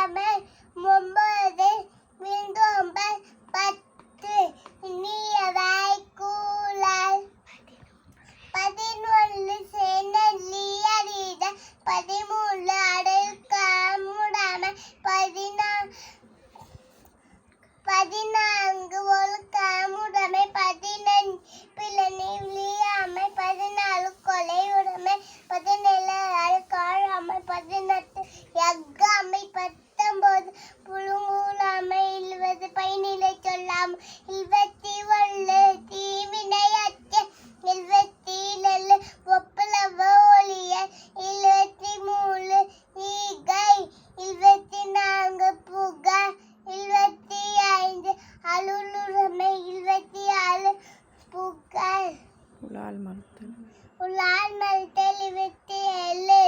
8 9 விண்டோம்பர் 10 நீயவை கூழல் 11 சேனலியரிட 13 அடல் காமுடாம 14 ஒழுக்காமுடைமை 15 பிளனி விழியாமை 16 கொலை உடைமை 17 அழுக்காழாமை 18 யக்காமை 19 புழுங்கூழாமை 20 பயனிலை சொல்லாமை 21 தீவினையற்ற 27 ஒப்புலவ ஒளியல் 23 ஈகை 24 புகார் 25 அலுவலுடைமை 26 புகார் உலால் மறுத்தல் 27